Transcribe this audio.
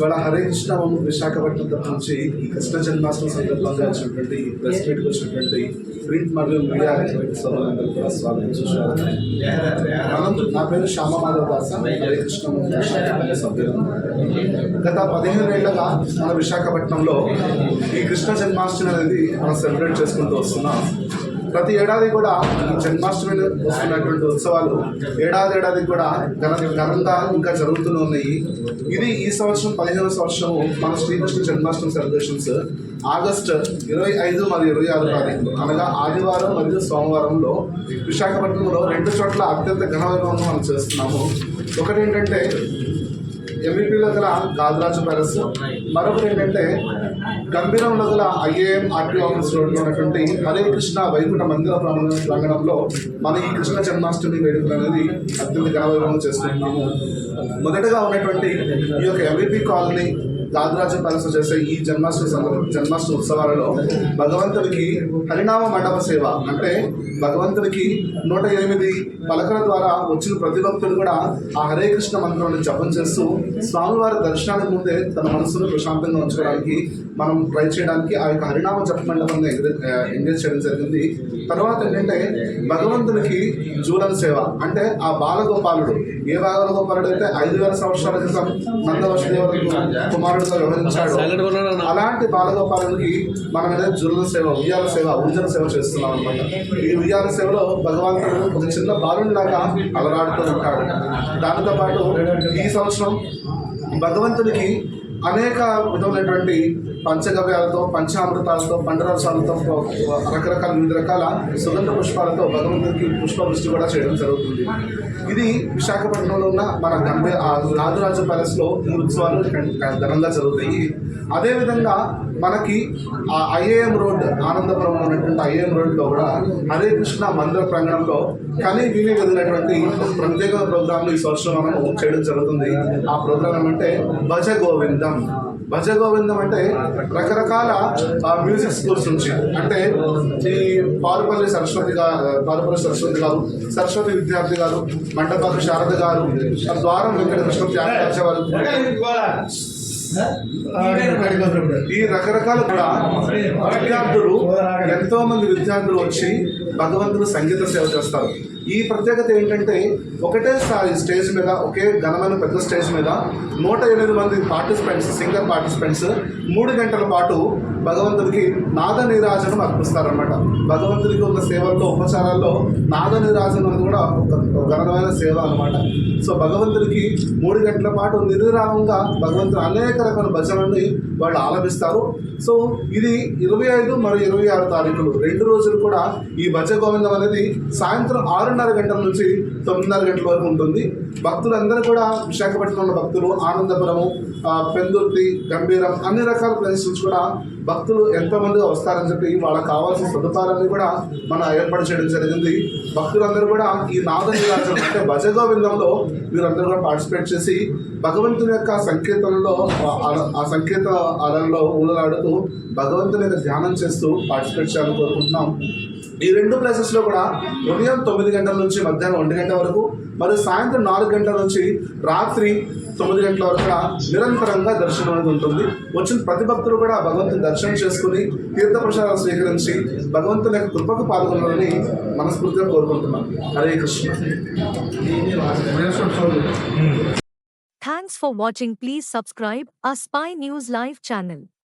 ఇవాళ హరే కృష్ణ విశాఖపట్నం తరఫు నుంచి ఈ కృష్ణ జన్మాష్టమి సందర్భంగా వచ్చినటువంటి ప్రెస్ మీట్కి వచ్చినటువంటి ప్రింట్ మరియు మీడియా సభ్యులందరూ కూడా స్వాగతం చూశారు. నా పేరు శ్యామ మాధవ దాస, హరే కృష్ణ సభ్యులు. గత 15 ఏళ్లుగా మన విశాఖపట్నంలో ఈ కృష్ణ జన్మాష్టమి అనేది మనం సెలబ్రేట్ చేసుకుంటూ వస్తున్నాం. ప్రతి ఏడాది కూడా ఈ జన్మాష్టమి వస్తున్నటువంటి ఉత్సవాలు ఏడాది కూడా ఘనంగా ఇంకా జరుగుతూనే ఉన్నాయి. ఇది ఈ సంవత్సరం 15వ సంవత్సరం మన శ్రీకృష్ణ జన్మాష్టమి సెలబ్రేషన్స్ ఆగస్టు 25 మరియు 26 తారీఖులు అనగా ఆదివారం మరియు సోమవారంలో విశాఖపట్నంలో 2 చోట్ల అత్యంత ఘన వైభవంగా మనం చేస్తున్నాము. ఒకటి ఏంటంటే ఎంవిపిలో గల గాజరాజు ప్యాలెస్, మరొకటి ఏంటంటే గంభీరంలో గల ఐఏఎం ఆర్టీఓ ఆఫీస్ రోడ్లో ఉన్నటువంటి హరే కృష్ణ వైకుంఠ మందిర ప్రాంగణంలో మన ఈ కృష్ణ జన్మాష్టమి వేడుకలు అనేది అత్యంత ఘనవైభవంగా చేసుకుంటున్నాము. మొదటగా ఉన్నటువంటి ఈ యొక్క ఎంవిపి కాలనీ గాజరాజు ప్యాలెస్ చేసే ఈ జన్మాష్టమి ఉత్సవాలలో భగవంతుడికి హరినామ మండప సేవ అంటే భగవంతుడికి 108 పలకల ద్వారా వచ్చిన ప్రతి భక్తుడు కూడా ఆ హరే కృష్ణ మంత్రాన్ని జపం చేస్తూ స్వామివారి దర్శనానికి ముందే తన మనసును ప్రశాంతంగా ఉంచుకోవడానికి మనం ట్రై చేయడానికి ఆ యొక్క హరినామ జప మండపాన్ని ఎంగేజ్ చేయడం జరిగింది. తర్వాత ఏంటంటే భగవంతునికి జూలన్ సేవ అంటే ఆ బాలగోపాలుడు ఏ బాలగోపాలుడు అయితే 5000 సంవత్సరాల క్రితం నందవసుదేవులకు కుమారుడుగా వ్యవహరించాడు, అలాంటి బాలగోపాలునికి మనం అనేది జూలన సేవ, ఉయ్యాల సేవ, ఊంజల సేవ చేస్తున్నాం అనమాట. ఈ ఉయ్యాల సేవలో భగవంతుడు ఒక చిన్న బాలుడిలాగా అలరాడుతూ ఉంటాడు. దానితో పాటు ఈ సంవత్సరం భగవంతునికి అనేక విధమైనటువంటి పంచగవ్యాలతో, పంచామృతాలతో, పండరసాలతో, రకరకాల వివిధ రకాల సుగంధ పుష్పాలతో భగవంతుడికి పుష్పవృష్టి కూడా చేయడం జరుగుతుంది. ఇది విశాఖపట్నంలో ఉన్న మన గాజరాజు ప్యాలెస్లో ఈ ఉత్సవాలు ఘనంగా జరుగుతాయి. అదేవిధంగా మనకి ఆ ఐఏఎం రోడ్, ఆనందపురంలో ఉన్నటువంటి ఐఏఎం రోడ్లో కూడా హరే కృష్ణ మందిర ప్రాంగణంలో కానీ వీలే వదిలినటువంటి ప్రత్యేక ప్రోగ్రాంలు ఈ సంవత్సరం మనం చేయడం జరుగుతుంది. ఆ ప్రోగ్రాం ఏమంటే భజ గోవిందం. భజ గోవిందం అంటే రకరకాల మ్యూజిక్ స్కూల్స్ నుంచి అంటే ఈ పారుపల్లి సరస్వతి గారు, సరస్వతి విద్యార్థి గారు, మండపాక శారద గారు, ద్వారం వెంకట కృష్ణ త్యాగరాజ వారు, ఈ రకరకాల కూడా విద్యార్థులు ఎంతో మంది విద్యార్థులు వచ్చి భగవంతుడు సంగీత సేవ చేస్తారు. ఈ ప్రత్యేకత ఏంటంటే ఒకటేసారి స్టేజ్ మీద, ఒకే ఘనమైన పెద్ద స్టేజ్ మీద 108 మంది పార్టిసిపెంట్స్, సింగర్ పార్టిసిపెంట్స్ 3 గంటల పాటు భగవంతుడికి నాద నీరాజనం అర్పిస్తారనమాట. భగవంతుడికి ఉన్న సేవల్లో, ఉపచారాల్లో నాద నీరాజనం అనేది కూడా ఒక ఘనమైన సేవ అనమాట. సో భగవంతుడికి 3 గంటల పాటు నిర్విరామంగా భగవంతుడు అనేక రకాల భజనల్ని వాళ్ళు ఆలపిస్తారు. సో ఇది 25 మరియు 26 తారీఖులు 2 రోజులు కూడా ఈ భజ గోవిందం అనేది సాయంత్రం 6:30 గంటల నుంచి 9:30 గంటల వరకు ఉంటుంది. భక్తులందరూ కూడా విశాఖపట్నంలో భక్తులు ఆనందపురము, పెందుర్తి, గంభీరం అన్ని రకాల ప్లేసెస్ నుంచి కూడా భక్తులు ఎంతోమందిగా వస్తారని చెప్పి వాళ్ళకి కావాల్సిన సదుపాయాలన్నీ కూడా మనం ఏర్పాటు చేయడం జరిగింది. భక్తులందరూ కూడా ఈ నాద నీరాజనం అంటే భజ గోవిందంలో వీరందరూ కూడా పార్టిసిపేట్ చేసి భగవంతుని యొక్క సంకీర్తనలో, ఆ సంకీర్త అలల్లో ఊళ్ళాడుతూ భగవంతుని యొక్క ధ్యానం చేస్తూ పార్టిసిపేట్ చేయాలని కోరుకుంటున్నాం. ఈ 2 ప్లేసెస్లో కూడా ఉదయం 9 గంటల నుంచి మధ్యాహ్నం 1 గంట వరకు మరియు సాయంత్రం 4 గంటల నుంచి రాత్రి 9 గంటల వరకు కూడా నిరంతరంగా దర్శనం అనేది ఉంటుంది. వచ్చిన ప్రతి భక్తులు కూడా భగవంతుని దర్శనం చేసుకుని తీర్థప్రసాదాలు స్వీకరించి భగవంతుని యొక్క కృపకు పాల్గొనాలని మనస్ఫూర్తిగా కోరుకుంటున్నాం. Hare Krishna. Thanks for watching. Please subscribe our Spy News Live channel.